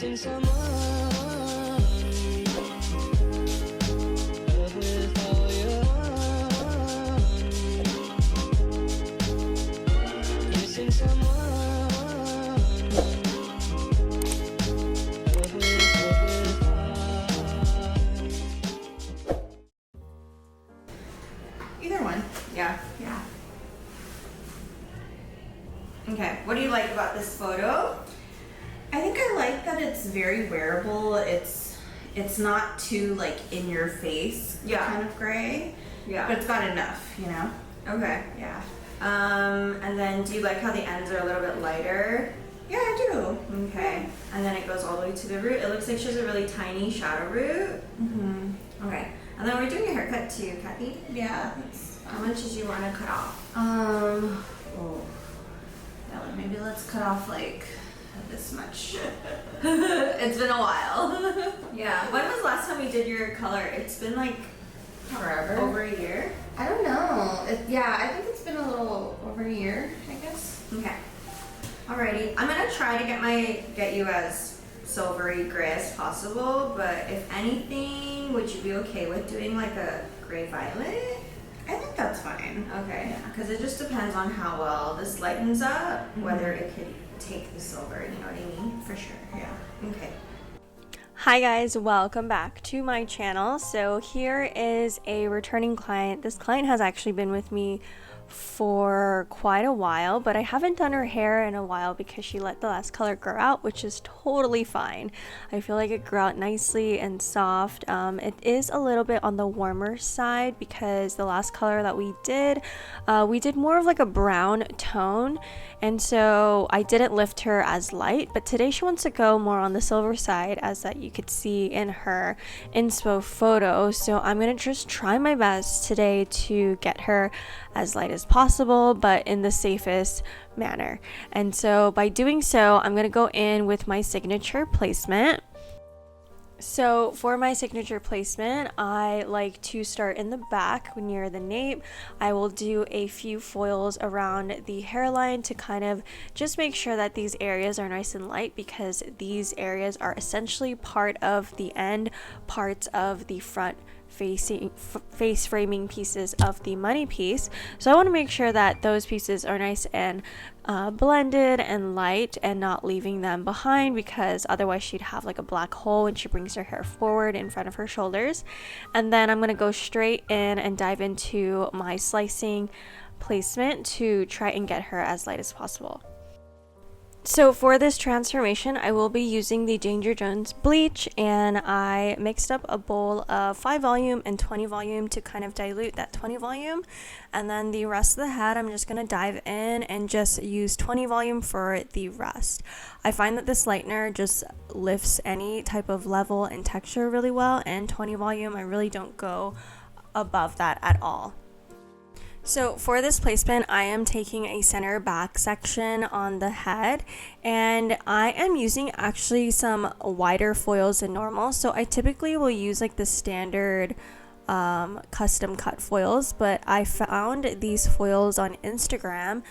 Missing someone. Love with all your heart. Missing someone. Love with heart. Either one. Yeah. Okay, what do you like about this photo? I think I like that it's very wearable. It's not too like in your face kind of gray. Yeah. But it's got enough, you know? Okay. Yeah. And then do you like how the ends are a little bit lighter? Yeah, I do. Okay. And then it goes all the way to the root. It looks like she has a really tiny shadow root. Mm-hmm. Okay. And then we're doing a haircut too, Kathy. Yeah. How much did you want to cut off? Yeah, maybe let's cut off like this much. It's been a while. Yeah. When was the last time we did your color? It's been like forever. Over a year? I don't know. Yeah, I think it's been a little over a year, I guess. Okay. Alrighty. I'm gonna try to get you as silvery gray as possible, but if anything, would you be okay with doing like a gray violet? I think that's fine. Okay. Because it just depends on how well this lightens up, whether it could take the silver, you know what I mean? For sure. Yeah. Okay. Hi guys, welcome back to my channel. So here is a returning client. This client has actually been with me for quite a while, but I haven't done her hair in a while because she let the last color grow out, which is totally fine. I feel like it grew out nicely and soft. It is a little bit on the warmer side because the last color that we did more of like a brown tone, and so I didn't lift her as light, but today she wants to go more on the silver side, as that you could see in her inspo photo. So I'm gonna just try my best today to get her as light as possible, but in the safest manner. And so by doing so, I'm going to go in with my signature placement. So for my signature placement, I like to start in the back near the nape. I will do a few foils around the hairline to kind of just make sure that these areas are nice and light, because these areas are essentially part of the end parts of the front face framing pieces of the money piece. So I want to make sure that those pieces are nice and blended and light, and not leaving them behind, because otherwise she'd have like a black hole when she brings her hair forward in front of her shoulders. And then I'm going to go straight in and dive into my slicing placement to try and get her as light as possible. So for this transformation, I will be using the Danger Jones bleach, and I mixed up a bowl of 5 volume and 20 volume to kind of dilute that 20 volume. And then the rest of the head, I'm just going to dive in and just use 20 volume for the rest. I find that this lightener just lifts any type of level and texture really well, and 20 volume, I really don't go above that at all. So for this placement, I am taking a center back section on the head, and I am using actually some wider foils than normal. So I typically will use like the standard custom cut foils, but I found these foils on Instagram,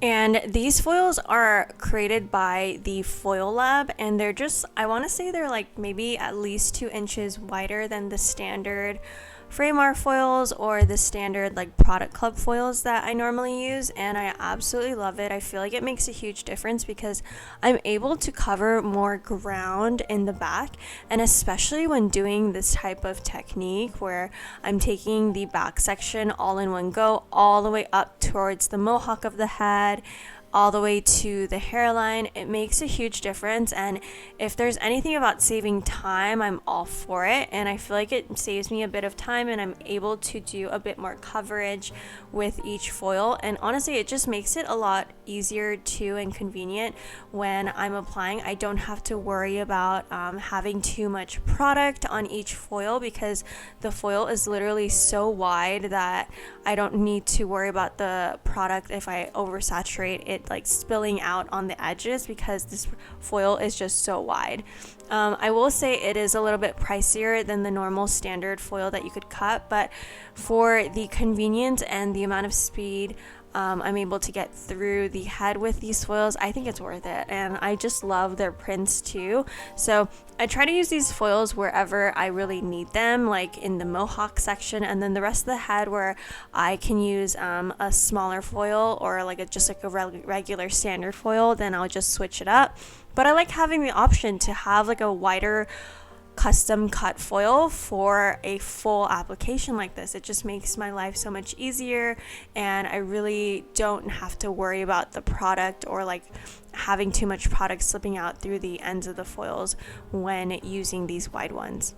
and these foils are created by the Foil Lab, and they're just, I want to say they're like maybe at least 2 inches wider than the standard frame art foils or the standard like product club foils that I normally use, and I absolutely love it. I feel like it makes a huge difference because I'm able to cover more ground in the back, and especially when doing this type of technique where I'm taking the back section all in one go, all the way up towards the mohawk of the head, all the way to the hairline. It makes a huge difference, and if there's anything about saving time, I'm all for it. And I feel like it saves me a bit of time, and I'm able to do a bit more coverage with each foil. And honestly, it just makes it a lot easier too and convenient when I'm applying. I don't have to worry about having too much product on each foil, because the foil is literally so wide that I don't need to worry about the product if I oversaturate it like spilling out on the edges, because this foil is just so wide. I will say it is a little bit pricier than the normal standard foil that you could cut, but for the convenience and the amount of speed I'm able to get through the head with these foils. I think it's worth it, and I just love their prints too. So I try to use these foils wherever I really need them, like in the mohawk section, and then the rest of the head where I can use a smaller foil or like just like a regular standard foil, then I'll just switch it up. But I like having the option to have like a wider custom cut foil for a full application like this. It just makes my life so much easier, and I really don't have to worry about the product or like having too much product slipping out through the ends of the foils when using these wide ones.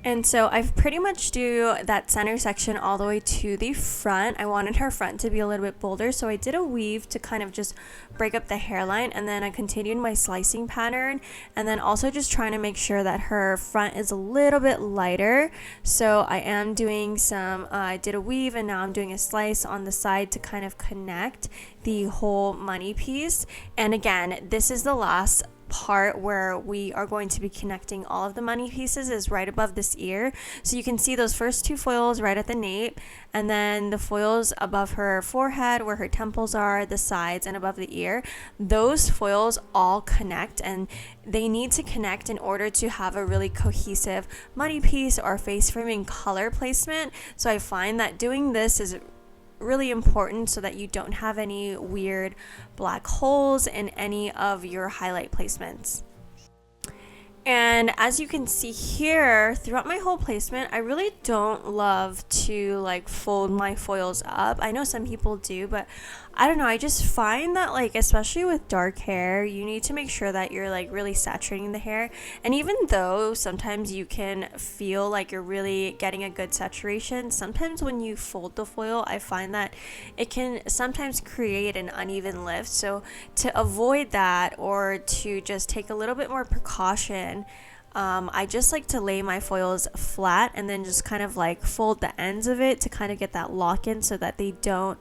And so I've pretty much do that center section all the way to the front. I wanted her front to be a little bit bolder, so I did a weave to kind of just break up the hairline, and then I continued my slicing pattern, and then also just trying to make sure that her front is a little bit lighter. So I am doing some, I did a weave, and now I'm doing a slice on the side to kind of connect the whole money piece. And again, this is the last part where we are going to be connecting all of the money pieces, is right above this ear. So you can see those first two foils right at the nape, and then the foils above her forehead where her temples are, the sides, and above the ear. Those foils all connect, and they need to connect in order to have a really cohesive money piece or face framing color placement. So I find that doing this is really important so that you don't have any weird black holes in any of your highlight placements. And as you can see here, throughout my whole placement, I really don't love to like fold my foils up. I know some people do, but I don't know, I just find that like, especially with dark hair, you need to make sure that you're like really saturating the hair. And even though sometimes you can feel like you're really getting a good saturation, sometimes when you fold the foil, I find that it can sometimes create an uneven lift. So to avoid that, or to just take a little bit more precaution, I just like to lay my foils flat and then just kind of like fold the ends of it to kind of get that lock in so that they don't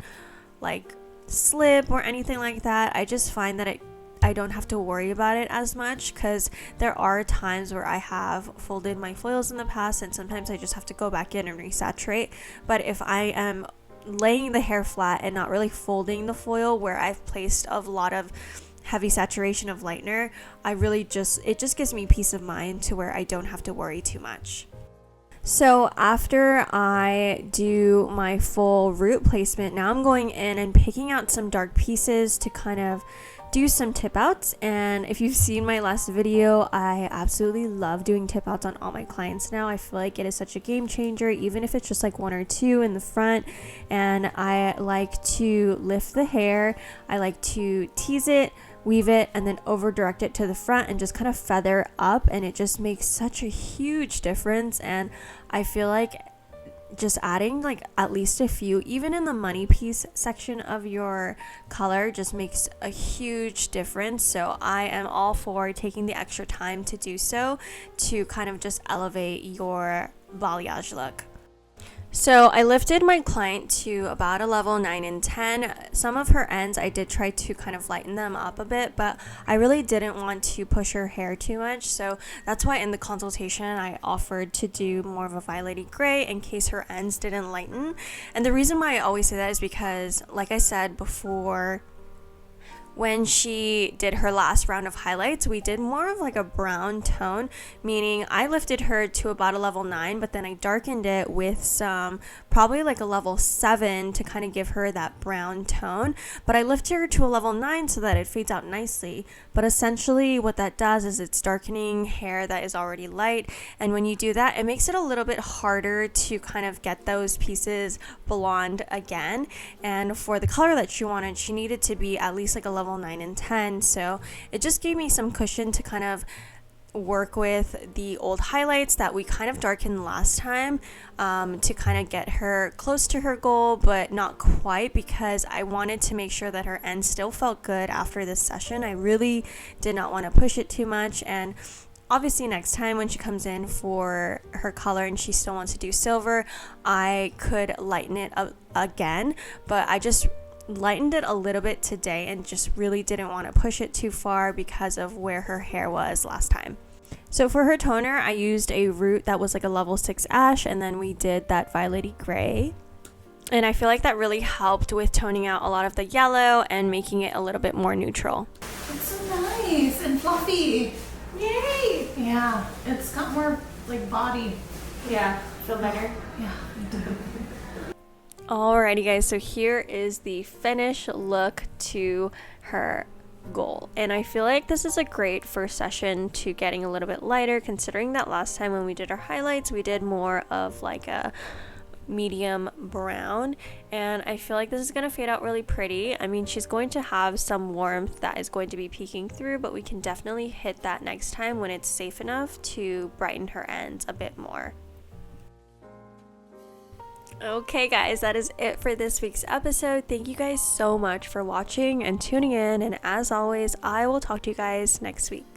like slip or anything like that. I just find that I don't have to worry about it as much, because there are times where I have folded my foils in the past, and sometimes I just have to go back in and resaturate. But if I am laying the hair flat and not really folding the foil where I've placed a lot of heavy saturation of lightener, it just gives me peace of mind to where I don't have to worry too much. So after I do my full root placement, now I'm going in and picking out some dark pieces to kind of do some tip outs. And if you've seen my last video, I absolutely love doing tip outs on all my clients now. I feel like it is such a game changer, even if it's just like one or two in the front. And I like to lift the hair, I like to tease it, weave it, and then over direct it to the front and just kind of feather up, and it just makes such a huge difference. And I feel like just adding like at least a few, even in the money piece section of your color, just makes a huge difference. So I am all for taking the extra time to do so, to kind of just elevate your balayage look. So I lifted my client to about a level 9 and 10. Some of her ends, I did try to kind of lighten them up a bit, but I really didn't want to push her hair too much. So that's why in the consultation, I offered to do more of a violety gray in case her ends didn't lighten. And the reason why I always say that is because, like I said before, when she did her last round of highlights, we did more of like a brown tone, meaning I lifted her to about a level 9, but then I darkened it with some, probably like a level 7 to kind of give her that brown tone. But I lifted her to a level 9 so that it fades out nicely. But essentially what that does is it's darkening hair that is already light. And when you do that, it makes it a little bit harder to kind of get those pieces blonde again. And for the color that she wanted, she needed to be at least like a level 9 and 10. So it just gave me some cushion to kind of work with the old highlights that we kind of darkened last time, to kind of get her close to her goal, but not quite, because I wanted to make sure that her end still felt good after this session. I really did not want to push it too much. And obviously next time when she comes in for her color and she still wants to do silver, I could lighten it up again, but I just lightened it a little bit today and just really didn't want to push it too far because of where her hair was last time. So for her toner, I used a root that was like a level 6 ash, and then we did that violety gray. And I feel like that really helped with toning out a lot of the yellow and making it a little bit more neutral. It's so nice and fluffy. Yay! Yeah, it's got more like body. Yeah, feel better? Yeah. Alrighty guys, so here is the finished look to her goal. And I feel like this is a great first session to getting a little bit lighter, considering that last time when we did our highlights, we did more of like a medium brown, and I feel like this is going to fade out really pretty. I mean, she's going to have some warmth that is going to be peeking through, but we can definitely hit that next time when it's safe enough to brighten her ends a bit more. Okay guys, that is it for this week's episode. Thank you guys so much for watching and tuning in, and as always, I will talk to you guys next week.